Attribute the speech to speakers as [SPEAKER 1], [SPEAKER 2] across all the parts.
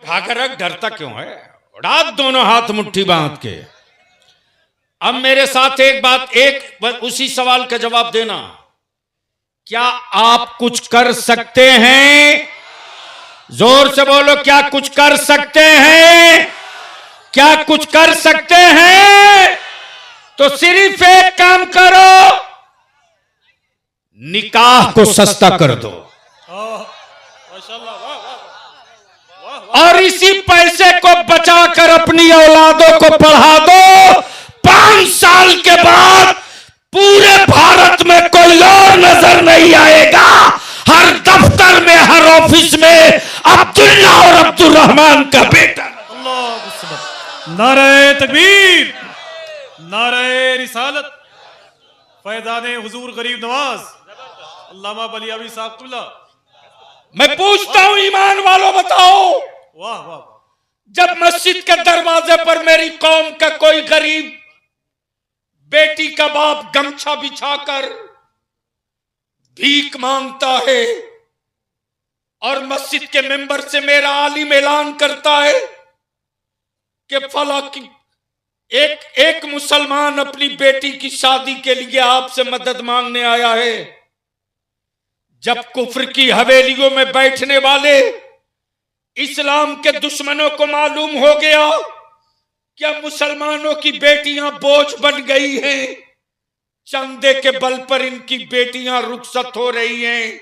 [SPEAKER 1] उठाकर रख, डरता क्यों है? उड़ा दोनों हाथ मुट्ठी बांध के। अब मेरे साथ एक बात, उसी सवाल का जवाब देना। क्या आप कुछ कर सकते हैं? जोर से बोलो, क्या कुछ कर सकते हैं? क्या कुछ कर सकते हैं? तो सिर्फ एक काम करो, निकाह को सस्ता कर दो और इसी पैसे को बचाकर अपनी औलादों को पढ़ा दो। 5 साल के बाद पूरे भारत में कोई और नजर नहीं आएगा। हर दफ्तर में, हर ऑफिस में अब्दुल्ला और अब्दुल रहमान का बेटा।
[SPEAKER 2] नारे तकबीर, नारे रिसालत, फैजाने हुजूर गरीब नवाज अल्लामा बलियावी साहब तुल्ला।
[SPEAKER 1] मैं पूछता हूं ईमान वालों, बताओ,
[SPEAKER 2] वाह वाह,
[SPEAKER 1] जब मस्जिद के दरवाजे पर मेरी कौम का कोई गरीब बेटी का बाप गमछा बिछाकर भीख मांगता है और मस्जिद के मेंबर से मेरा आलिम ऐलान करता है कि फला की एक मुसलमान अपनी बेटी की शादी के लिए आपसे मदद मांगने आया है। जब कुफ्र की हवेलियों में बैठने वाले इस्लाम के दुश्मनों को मालूम हो गया क्या मुसलमानों की बेटियां बोझ बन गई हैं, चंदे के बल पर इनकी बेटियां रुखसत हो रही हैं,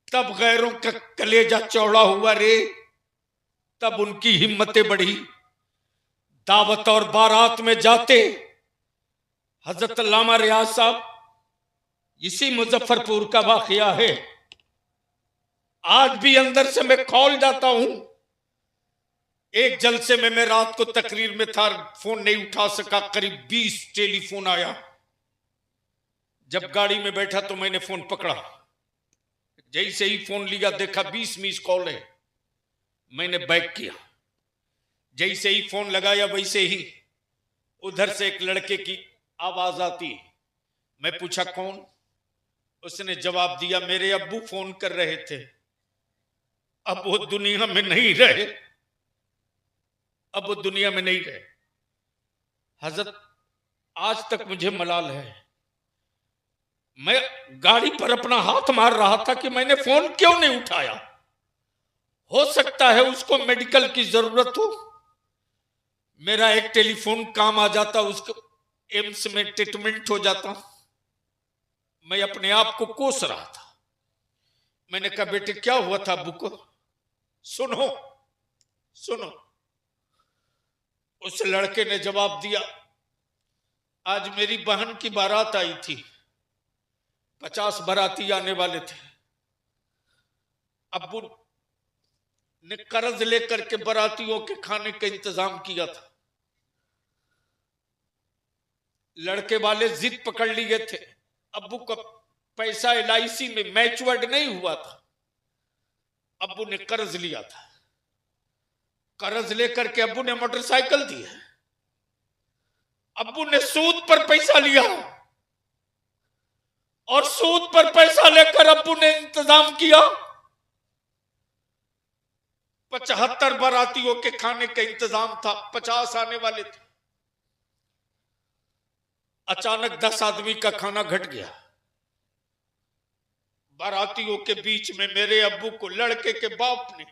[SPEAKER 1] तब गैरों का कलेजा चौड़ा हुआ रे। तब उनकी हिम्मतें बढ़ी। दावत और बारात में जाते हजरत अल्लामा रियाज साहब, इसी मुजफ्फरपुर का वाकया है। आज भी अंदर से मैं खौल जाता हूं। एक जलसे में मैं रात को तकरीर में था, फोन नहीं उठा सका, करीब 20 टेलीफोन आया। जब गाड़ी में बैठा तो मैंने फोन पकड़ा, जैसे ही फोन लिया देखा 20 मिस कॉल है। मैंने बैक किया, जैसे ही फोन लगाया वैसे ही उधर से एक लड़के की आवाज आती। मैं पूछा कौन? उसने जवाब दिया मेरे अब्बू फोन कर रहे थे, अब वो दुनिया में नहीं रहे, अब वो दुनिया में नहीं रहे। हजरत आज तक मुझे मलाल है, मैं गाड़ी पर अपना हाथ मार रहा था कि मैंने फोन क्यों नहीं उठाया। हो सकता है उसको मेडिकल की जरूरत हो, मेरा एक टेलीफोन काम आ जाता, उसको एम्स में ट्रीटमेंट हो जाता। मैं अपने आप को कोस रहा था। मैंने कहा बेटे क्या हुआ था अब्बू को? सुनो सुनो। उस लड़के ने जवाब दिया, आज मेरी बहन की बारात आई थी, 50 बाराती आने वाले थे। अब्बू ने कर्ज लेकर के बारातियों के खाने का इंतजाम किया था। लड़के वाले जिद पकड़ लिए थे, अब्बू का पैसा LIC में मैच्योर्ड नहीं हुआ था, अब्बू ने कर्ज लिया था। कर्ज लेकर के अब्बू ने मोटरसाइकिल दी है, अब्बू ने सूद पर पैसा लिया और सूद पर पैसा लेकर अब्बू ने इंतजाम किया। 75 बारातियों के खाने का इंतजाम था, 50 आने वाले थे। अचानक 10 आदमी का खाना घट गया। बारातियों के बीच में मेरे अब्बू को लड़के के बाप ने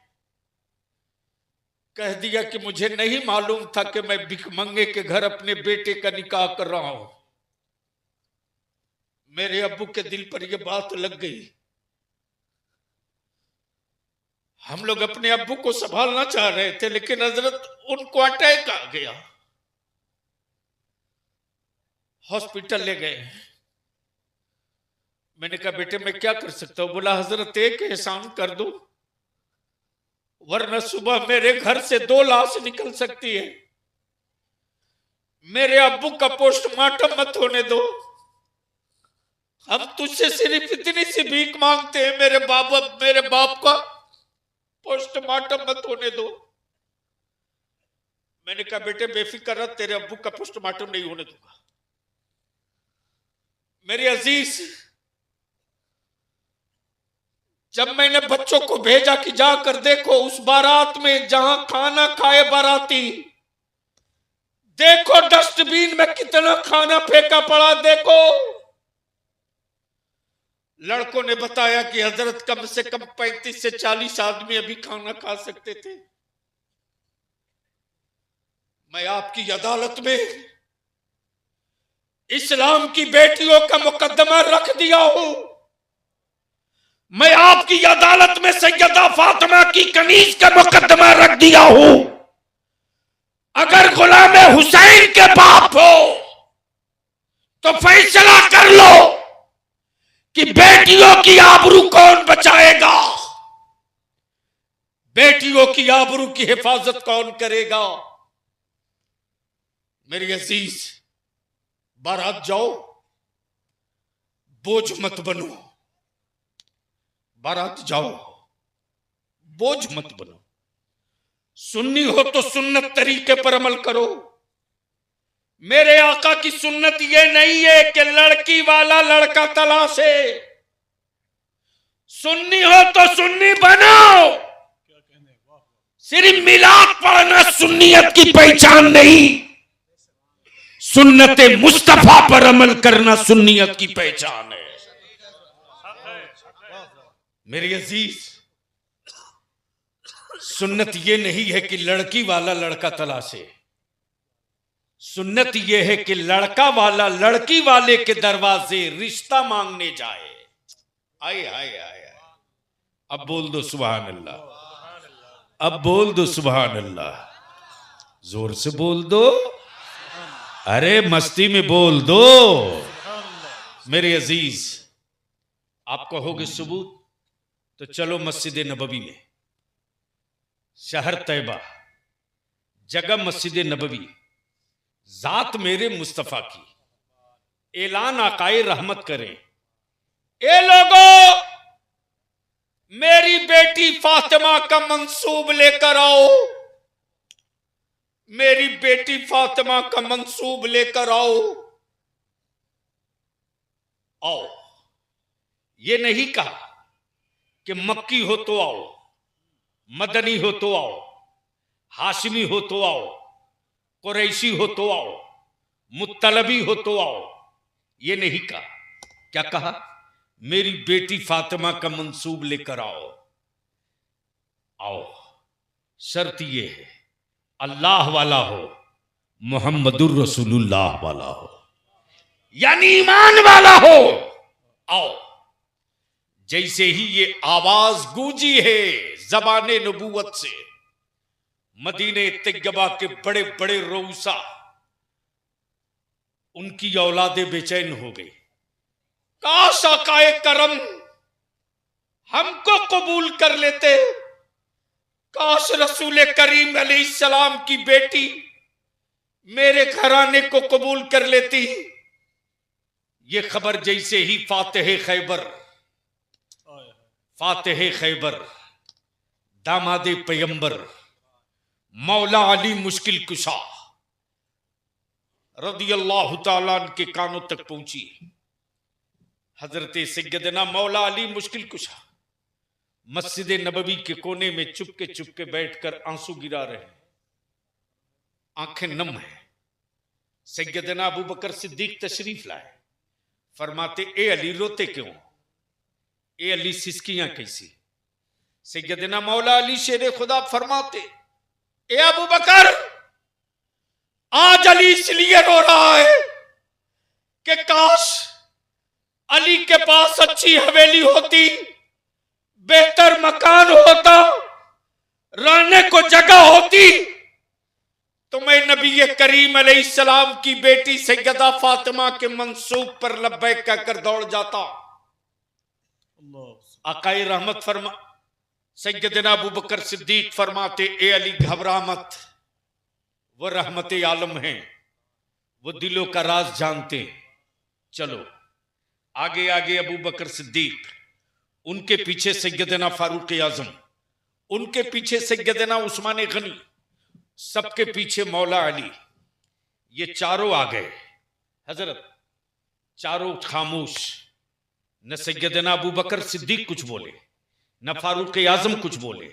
[SPEAKER 1] कह दिया कि मुझे नहीं मालूम था कि मैं भिखमंगे के घर अपने बेटे का निकाह कर रहा हूं। मेरे अब्बू के दिल पर यह बात लग गई। हम लोग अपने अब्बू को संभालना चाह रहे थे, लेकिन हजरत उनको अटैक आ गया, हॉस्पिटल ले गए। मैंने कहा बेटे मैं क्या कर सकता हूं? बोला हजरत एक एहसान कर दो, वरना सुबह मेरे घर से 2 लाश निकल सकती है। मेरे अब्बू का पोस्टमार्टम मत होने दो, हम तुझसे सिर्फ इतनी सी भीख मांगते हैं, मेरे बाप का पोस्टमार्टम मत होने दो। मैंने कहा बेटे बेफिक्र रह, तेरे अब्बू का पोस्टमार्टम नहीं होने दूंगा। मेरे अजीज, जब मैंने बच्चों को भेजा कि जाकर देखो उस बारात में जहां खाना खाए बाराती, देखो डस्टबिन में कितना खाना फेंका पड़ा, देखो। लड़कों ने बताया कि हजरत कम से कम 35 से 40 आदमी अभी खाना खा सकते थे। मैं आपकी अदालत में इस्लाम की बेटियों का मुकदमा रख दिया हूं। मैं आपकी अदालत में सैयदा फातिमा की कनीज का मुकदमा रख दिया हूं। अगर गुलाम हुसैन के बाप हो तो फैसला कर लो कि बेटियों की आबरू कौन बचाएगा, बेटियों की आबरू की हिफाजत कौन करेगा। मेरे अजीज, बारात जाओ, बोझ मत बनो। बारात जाओ, बोझ मत बनो। सुन्नी हो तो सुन्नत तरीके पर अमल करो। मेरे आका की सुन्नत ये नहीं है कि लड़की वाला लड़का तलाशे। सुन्नी हो तो सुन्नी बनो। सिर्फ मिलाद पढ़ना सुन्नियत की पहचान नहीं, सुन्नत मुस्तफा पर अमल करना सुन्नियत की पहचान है। मेरे अजीज, सुन्नत ये नहीं है कि लड़की वाला लड़का तलाशे। सुन्नत ये है कि लड़का वाला लड़की वाले के दरवाजे रिश्ता मांगने जाए। आए आए आए, अब बोल दो सुभान अल्लाह, अब बोल दो सुभान अल्लाह, जोर से बोल दो, अरे मस्ती में बोल दो। मेरे अजीज, आप कहोगे सबूत, तो चलो मस्जिद नबवी में, शहर तैयबा, जगह मस्जिद नबवी, जात मेरे मुस्तफा की, ऐलान आकाए रहमत करें, ए लोगों मेरी बेटी फातिमा का मंसूब लेकर आओ, मेरी बेटी फातिमा का मंसूब लेकर आओ। आओ, ये नहीं कहा कि मक्की हो तो आओ, मदनी हो तो आओ, हाशिमी हो तो आओ, कुरैशी हो तो आओ, मुत्तलबी हो तो आओ। ये नहीं कहा। क्या कहा? मेरी बेटी फातिमा का मंसूब लेकर आओ। आओ, शर्त ये है अल्लाह वाला हो, मोहम्मदुर रसूलुल्लाह वाला हो, यानी ईमान वाला हो। आओ। जैसे ही ये आवाज गूंजी है ज़बाने नबूवत से, मदीने तैयबा के बड़े बड़े रऊसा, उनकी औलादे बेचैन हो गई। काश आकाए करम हमको कबूल कर लेते, काश रसूल करीम अलैहिस्सलाम की बेटी मेरे घराने को कबूल कर लेती। ये खबर जैसे ही फातिह खैबर, फातिह खैबर, दामादे पैगंबर, मौला अली मुश्किल कुशा रदियल्लाहु ताला अन्हु के कानों तक पहुंची। हजरत सैयदना मौला अली मुश्किल कुशा मस्जिद नबवी के कोने में चुपके बैठकर आंसू गिरा रहे हैं, आंखें नम है। सैयदना अबू बकर सिद्दीक तशरीफ लाए, फरमाते ए अली रोते क्यों, ए अली सिसकियां कैसी। सैयदना मौला अली शेर खुदा फरमाते ए अबू बकर, आज अली इसलिए रो रहा है कि काश अली के पास अच्छी हवेली होती, बेहतर मकान होता, रहने को जगह होती, तो मैं नबी करीम अलैहिस्सलाम की बेटी सैयदा फातिमा के मंसूब पर लब्बैक कहकर दौड़ जाता। आकाए रहमत फरमा सैयदना अबू बकर सिद्दीक फरमाते ए अली घबरा मत, वो रहमत आलम हैं, वो दिलों का राज जानते हैं। चलो आगे आगे अबू बकर सिद्दीक, उनके पीछे सैयदना फारूक आजम, उनके पीछे सैयदना उस्मान गनी, सबके पीछे मौला अली। ये चारों आ गए। हजरत चारों खामोश, न सैयदना अबू बकर सिद्दीक कुछ बोले, न फारूक आजम कुछ बोले,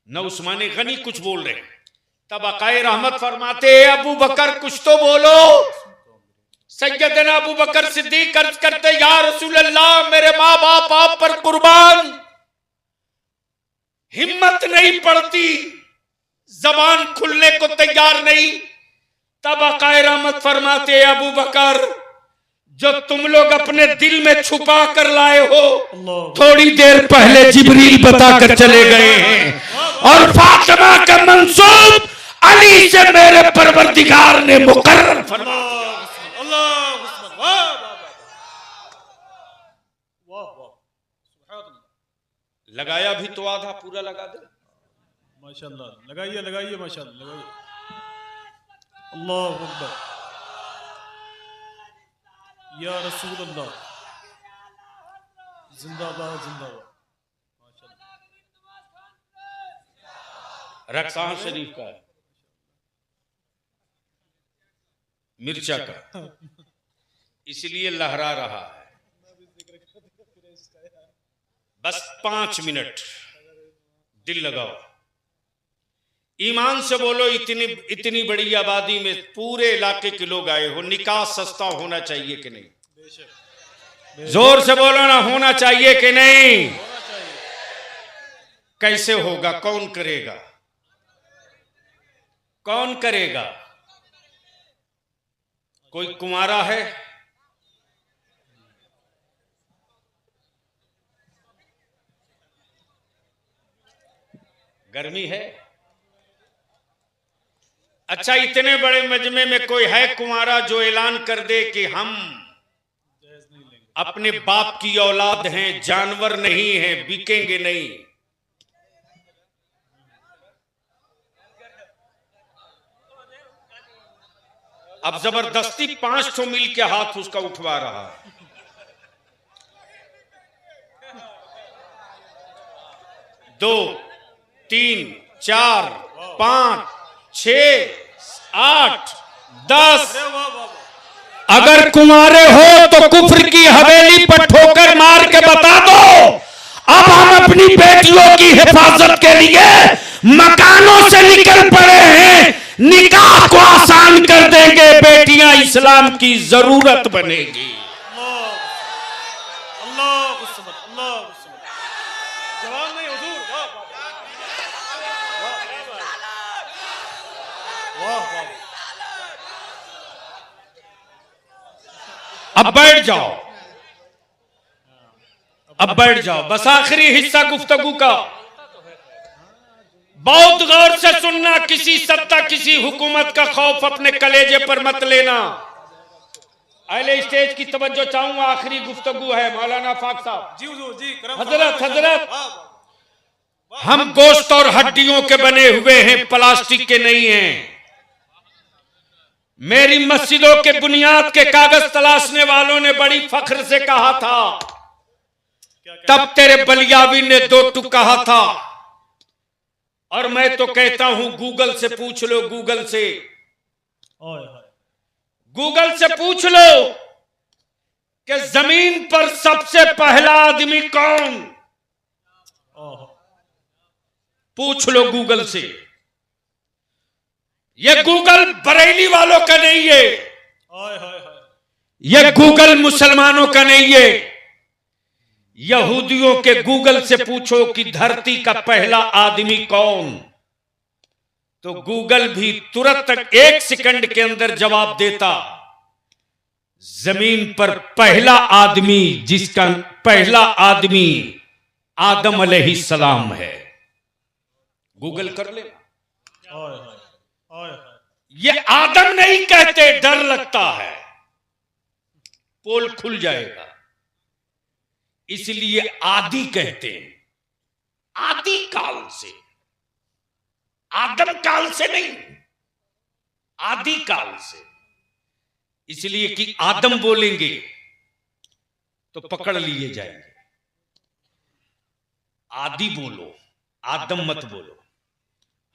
[SPEAKER 1] न उस्मान गनी कुछ बोल रहे। तब आकाए रहमत फरमाते अबू बकर कुछ तो बोलो। सैयदना अबू बकर सिद्दीक अर्ज करते या रसूल अल्लाह मेरे माँ बाप आप पर कुर्बान, हिम्मत नहीं पड़ती, जबान खुलने को तैयार नहीं। तब आकाए रहमत फरमाते अबू बकर जो तुम लोग अपने दिल में छुपा कर लाए हो थोड़ी देर पहले जिब्रील बताकर चले गए हैं और फातिमा का मंसूब अली से मेरे परवरदिगार ने मुकर्रर फरमाया। लगाया भी तो आधा पूरा लगा दे।
[SPEAKER 2] माशाल्लाह, लगाइए लगाइए, माशाल्लाह लगाइए। अल्लाह अकबर, या रसूल अल्लाह, जिंदाबाद जिंदाबाद। माशाल्लाह,
[SPEAKER 1] रक्सान शरीफ का है, मिर्चा का, इसलिए लहरा रहा है। बस 5 मिनट दिल लगाओ, ईमान से बोलो। इतनी बड़ी आबादी में पूरे इलाके के लोग आए हो, निकाह सस्ता होना चाहिए कि नहीं? जोर से बोलो ना, होना चाहिए कि नहीं? कैसे होगा? कौन करेगा? कौन करेगा? कोई कुंवारा है? गर्मी है? अच्छा, इतने बड़े मजमे में कोई है कुंवारा जो ऐलान कर दे कि हम अपने बाप की औलाद हैं, जानवर नहीं हैं, बिकेंगे नहीं? अब जबरदस्ती 500 मील के हाथ उसका उठवा रहा है। 2 3 4 5 6 8 10। अगर कुंवारे हो तो कुफ्र की हवेली पर ठोकर मार के बता दो अब हम अपनी बेटियों की हिफाजत के लिए मकानों से निकल पड़े हैं, निकाह को आसान कर देंगे, बेटियां इस्लाम की जरूरत बनेगी। अब बैठ जाओ, अब बैठ जाओ, बस आखिरी हिस्सा गुफ्तगू का। बहुत गौर से सुनना, किसी सत्ता किसी हुकूमत का खौफ अपने कलेजे पर मत लेना। अहले स्टेज की तवज्जो चाहूंगा, आखिरी गुफ्तगू है। मौलाना फाक साहब
[SPEAKER 2] जी हुजूर जी,
[SPEAKER 1] हजरत हम गोश्त और हड्डियों के बने हुए हैं, प्लास्टिक के नहीं हैं। मेरी मस्जिदों के बुनियाद के कागज तलाशने वालों ने बड़ी फख्र से कहा था, तब तेरे बलियावी ने 2 टुक कहा था। और मैं तो कहता हूं गूगल से पूछ लो, गूगल से पूछ लो कि जमीन पर सबसे पहला आदमी कौन? पूछ लो गूगल से। ये गूगल बरेली वालों का नहीं है, ये गूगल मुसलमानों का नहीं है। यहूदियों के गूगल से पूछो कि धरती का पहला आदमी कौन, तो गूगल भी तुरंत 1 सेकंड के अंदर जवाब देता। जमीन पर पहला आदमी, जिसका पहला आदमी आदम अलैहिस्सलाम है। गूगल कर ले। ये आदम नहीं कहते, डर लगता है, पोल खुल जाएगा, इसलिए आदि कहते हैं। आदि काल से, आदम काल से नहीं, आदि काल से। इसलिए कि आदम बोलेंगे तो पकड़ लिए जाएंगे। आदि बोलो, आदम मत बोलो।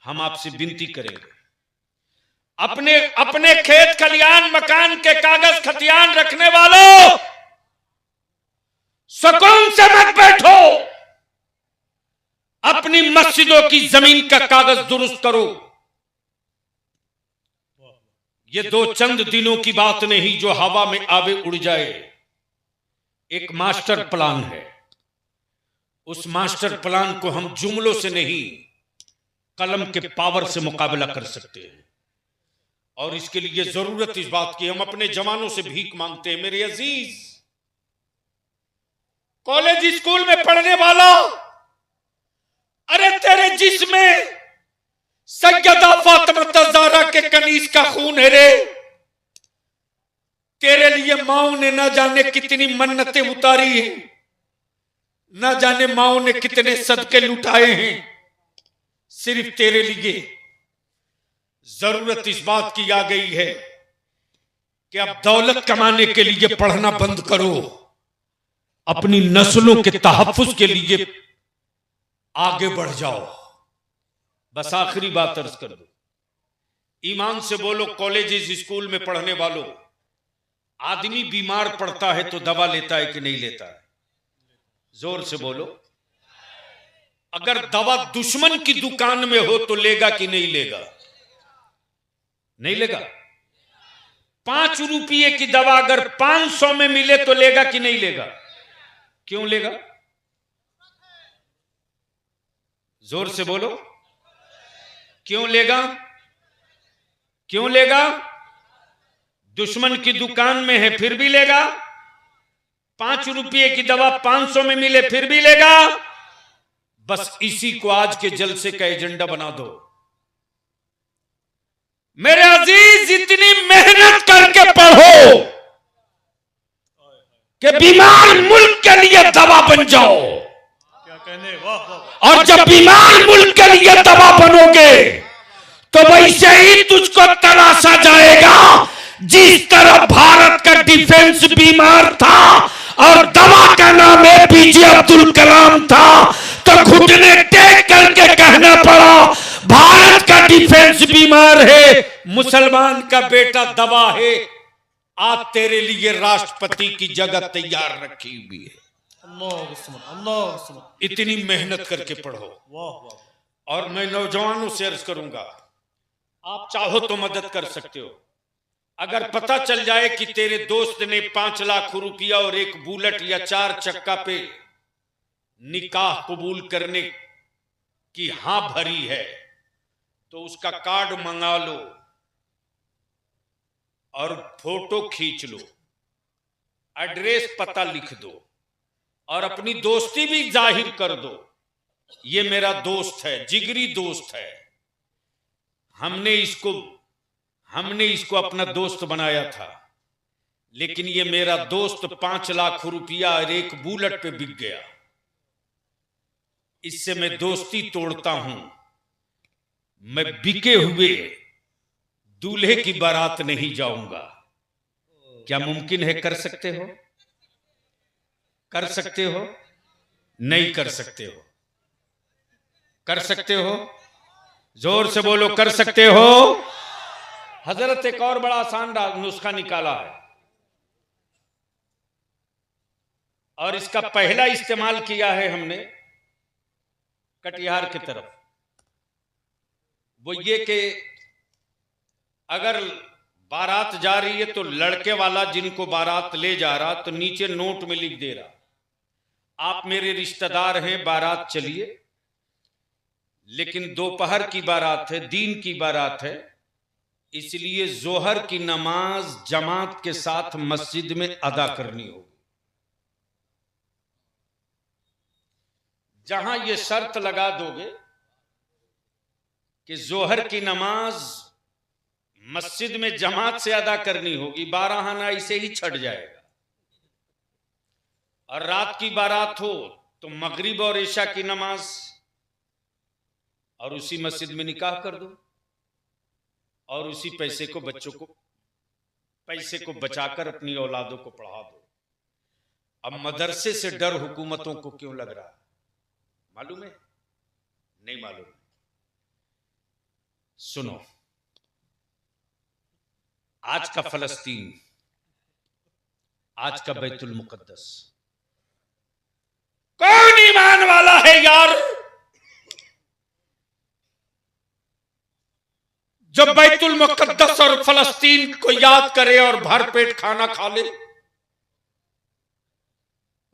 [SPEAKER 1] हम आपसे विनती करेंगे, अपने अपने खेत खलियान मकान के कागज खतियान रखने वालों, सुकून से मत बैठो। अपनी मस्जिदों की जमीन का कागज दुरुस्त करो। ये दो चंद दिनों की बात नहीं जो हवा में आवे उड़ जाए। एक मास्टर प्लान है। उस मास्टर प्लान को हम जुमलों से नहीं, कलम के पावर से मुकाबला कर सकते हैं। और इसके लिए जरूरत इस बात की, हम अपने जवानों से भीख मांगते हैं। मेरे अजीज, कॉलेज स्कूल में पढ़ने वाला, अरे तेरे जिस्म सैयदा फातिमा ज़हरा के कनीज का खून है रे। तेरे लिए माओ ने न जाने कितनी मन्नतें उतारी हैं, न जाने माओ ने कितने सदके लुटाए हैं सिर्फ तेरे लिए। जरूरत इस बात की आ गई है कि अब दौलत कमाने के लिए पढ़ना बंद करो, अपनी नस्लों के तहफ्फुज के लिए आगे बढ़ जाओ। बस आखिरी बात अर्ज कर दो, ईमान से बोलो कॉलेजेस स्कूल में पढ़ने वालों, आदमी बीमार पड़ता है तो दवा लेता है कि नहीं लेता है? जोर से बोलो। अगर दवा दुश्मन की दुकान में हो तो लेगा कि नहीं लेगा? नहीं लेगा। 5 रुपये की दवा अगर 500 में मिले तो लेगा कि नहीं लेगा? क्यों लेगा? जोर से बोलो, क्यों लेगा? क्यों लेगा? दुश्मन की दुकान में है फिर भी लेगा। 5 रुपये की दवा 500 में मिले फिर भी लेगा। बस इसी को आज के जलसे का एजेंडा बना दो। मेरे अजीज, इतनी मेहनत करके पढ़ो कि बीमार मुल्क के लिए दवा बन जाओ।
[SPEAKER 2] क्या कहने, वाह वाह।
[SPEAKER 1] और जब बीमार मुल्क के लिए दवा बनोगे तो वैसे ही तुझको तराशा जाएगा जिस तरह भारत का डिफेंस बीमार था और दवा का नाम एपीजे अब्दुल कलाम था, तो घुटने टेक करके कहना पड़ा भारत का डिफेंस बीमार है, मुसलमान का बेटा दवा है। आज तेरे लिए राष्ट्रपति की जगह तैयार रखी हुई है।
[SPEAKER 2] अल्लाह,
[SPEAKER 1] इतनी मेहनत करके पढ़ो।
[SPEAKER 2] वाह वाह।
[SPEAKER 1] और मैं नौजवानों से अर्ज करूंगा, आप चाहो तो मदद कर सकते हो। अगर पता चल जाए कि तेरे दोस्त ने 5 लाख रुपया और एक बुलेट या 4 चक्का पे निकाह कबूल करने की हां भरी है, तो उसका कार्ड मंगा लो और फोटो खींच लो, एड्रेस पता लिख दो और अपनी दोस्ती भी जाहिर कर दो। ये मेरा दोस्त है, जिगरी दोस्त है, हमने इसको अपना दोस्त बनाया था, लेकिन ये मेरा दोस्त 5 लाख रुपया और एक बुलेट पे बिक गया। इससे मैं दोस्ती तोड़ता हूं। मैं बिके हुए दूल्हे की बारात नहीं जाऊंगा। क्या मुमकिन है? कर सकते हो? कर सकते हो? नहीं कर सकते हो? कर सकते हो? जोर से बोलो, कर सकते हो? हजरत एक और बड़ा आसान नुस्खा निकाला है और इसका पहला इस्तेमाल किया है हमने कटिहार की तरफ। वो ये कि अगर बारात जा रही है तो लड़के वाला जिनको बारात ले जा रहा तो नीचे नोट में लिख दे रहा, आप मेरे रिश्तेदार हैं, बारात चलिए, लेकिन दोपहर की बारात है, दीन की बारात है, इसलिए जोहर की नमाज जमात के साथ मस्जिद में अदा करनी होगी। जहां ये शर्त लगा दोगे कि जोहर की नमाज मस्जिद में जमात से अदा करनी होगी, 12 आना इसे ही छट जाएगा। और रात की बारात हो तो मगरिब और ईशा की नमाज और उसी मस्जिद में निकाह कर दो और उसी पैसे को पैसे को बचाकर अपनी औलादों को पढ़ा दो। अब मदरसे से डर हुकूमतों को क्यों लग रहा है मालूम है? नहीं मालूम। सुनो, आज का फलस्तीन, आज का बैतुल मुकद्दस, कौन ईमान वाला है यार जो बैतुल मुकद्दस और फलस्तीन को याद करे और भरपेट खाना खा ले।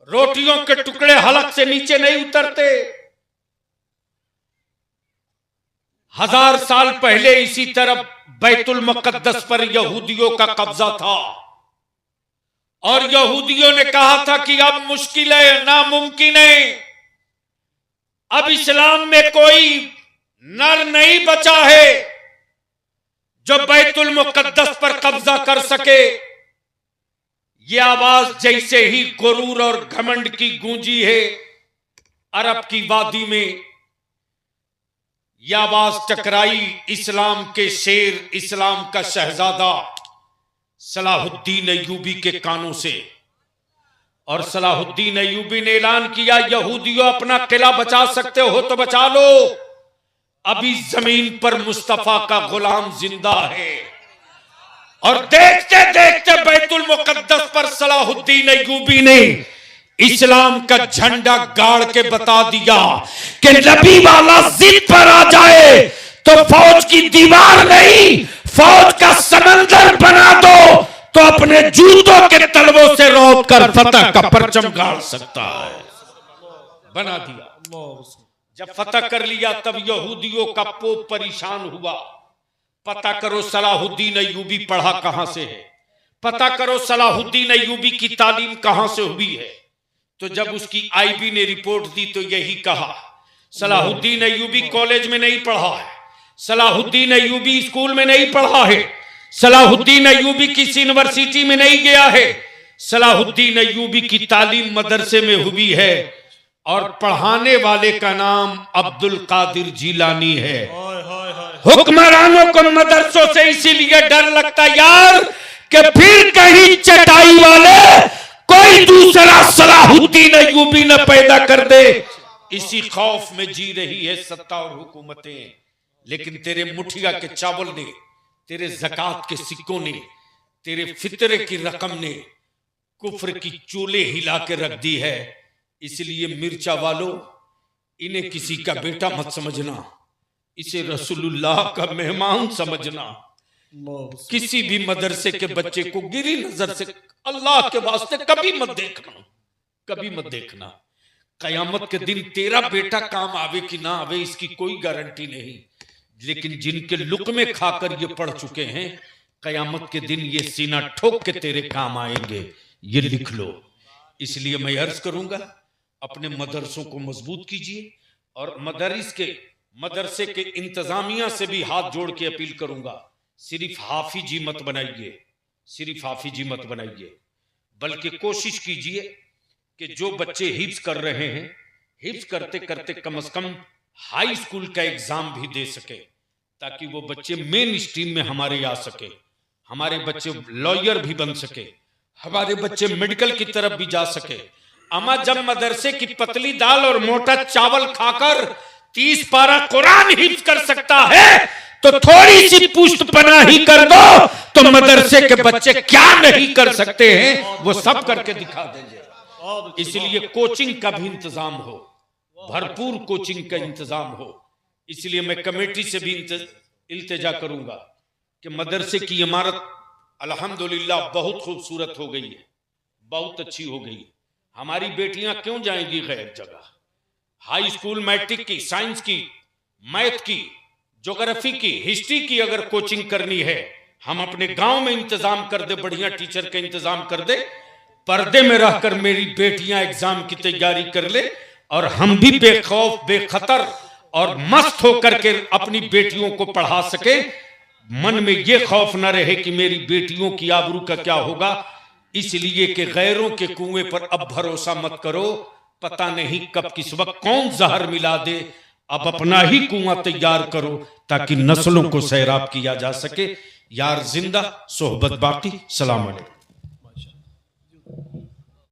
[SPEAKER 1] रोटियों के टुकड़े हलक से नीचे नहीं उतरते। 1000 साल पहले इसी तरह बैतुल मुकद्दस पर यहूदियों का कब्जा था और यहूदियों ने कहा था कि अब मुश्किल है, नामुमकिन है, अब इस्लाम में कोई नर नहीं बचा है जो बैतुल मुकद्दस पर कब्जा कर सके। ये आवाज जैसे ही गुरूर और घमंड की गूंजी है अरब की वादी में, यह आवाज टकराई इस्लाम के शेर, इस्लाम का शहजादा सलाहुद्दीन अय्यूबी के कानों से। और सलाहुद्दीन अय्यूबी ने ऐलान किया, यहूदियों अपना किला बचा सकते हो तो बचा लो, अभी जमीन पर मुस्तफा का गुलाम जिंदा है। और देखते देखते बैतुल मुकद्दस पर सलाहुद्दीन अय्यूबी ने इस्लाम का झंडा गाड़ के बता दिया कि नबी वाला जिद पर आ जाए तो फौज की दीवार नहीं, फौज का समंदर बना दो तो अपने जूतों के तलवों से रोक कर फतह का परचम गाड़ सकता है। बना दिया। जब फतह कर लिया तब यहूदियों का पोप परेशान हुआ। पता करो सलाहुद्दीन अय्यूबी पढ़ा कहां से है, पता करो सलाहुद्दीन अय्यूबी की तालीम कहां से हुई है। तो जब उसकी आईबी ने रिपोर्ट दी तो यही कहा, सलाहुद्दीन अय्यूबी कॉलेज में नहीं पढ़ा है, सलाहुद्दीन अय्यूबी स्कूल में नहीं पढ़ा है, सलाहुद्दीन अय्यूबी किसी यूनिवर्सिटी में नहीं गया है, सलाहुद्दीन अय्यूबी की तालीम मदरसे में हुई है और पढ़ाने वाले का नाम अब्दुल कादिर जीलानी है। हुक्मरानों को मदरसों से इसीलिए डर लगता यार कि फिर कहीं चटाई वाले कोई दूसरा सलाहुद्दीन अय्यूबी न पैदा कर दे। इसी खौफ में जी रही है सत्ता और हुकूमतें। लेकिन तेरे मुठिया के चावल ने, तेरे ज़कात के सिक्कों ने, तेरे फितरे की रकम ने कुफ्र की चूले हिला के रख दी है। इसलिए मिर्चा वालों, इन्हें किसी का बेटा मत समझना, इसे रसूलुल्लाह का मेहमान समझना। किसी भी मदरसे के बच्चे को गिरी नजर से अल्लाह के वास्ते कभी मत देखना, कभी मत देखना। कयामत के दिन तेरा बेटा काम आवे कि ना आवे इसकी कोई गारंटी नहीं, लेकिन जिनके लुक़मे खाकर ये पढ़ चुके हैं, कयामत के दिन ये सीना ठोक के तेरे काम आएंगे, ये लिख लो। इसलिए मैं अर्ज करूंगा, अपने मदरसों को मजबूत कीजिए और मदरसे के इंतजामिया से भी हाथ जोड़ के अपील करूंगा, सिर्फ हाफिजी मत बनाइए, सिर्फ हाफिजी मत बनाइए, बल्कि कोशिश कीजिए कि जो बच्चे हिफ्ज कर रहे हैं, हिफ्ज करते करते कम से कम हाई स्कूल का एग्जाम भी दे सके, ताकि वो बच्चे मेन स्ट्रीम में हमारे आ सके, हमारे बच्चे लॉयर भी बन सके, हमारे बच्चे मेडिकल की तरफ भी जा सके। अमा जब मदरसे की पतली दाल और मोटा चावल खाकर 30 पारा कुरान हिफ्ज कर सकता है तो थोड़ी सी पुष्ट पनाही कर दो तो मदरसे के बच्चे क्या नहीं कर सकते हैं वो सब करके दिखा देंगे। इसलिए कोचिंग का भी इंतजाम हो, भरपूर कोचिंग का इंतजाम हो। इसलिए मैं कमेटी से भी इल्तिजा करूंगा कि मदरसे की इमारत अल्हम्दुलिल्लाह बहुत खूबसूरत हो गई है, बहुत अच्छी हो गई है। हमारी बेटियां क्यों जाएंगी गैर जगह? हाई स्कूल मैट्रिक की, साइंस की, मैथ की, ज्योग्राफी की, हिस्ट्री की अगर कोचिंग करनी है, हम अपने गांव में इंतजाम कर दे, बढ़िया टीचर का इंतजाम कर दे, पर्दे में रहकर मेरी बेटियां एग्जाम की तैयारी कर ले और हम भी बेखौफ, बेखतर और मस्त होकर के अपनी बेटियों को पढ़ा सके। मन में यह खौफ न रहे कि मेरी बेटियों की आबरू का क्या होगा। इसलिए कि गैरों के कुएं पर अब भरोसा मत करो, पता नहीं कब किस वक्त कौन जहर मिला दे। अब अपना ही कुआं तैयार करो ताकि नस्लों को सैराब किया जा सके। यार जिंदा, सोहबत बाकी। सलाम अलैकुम।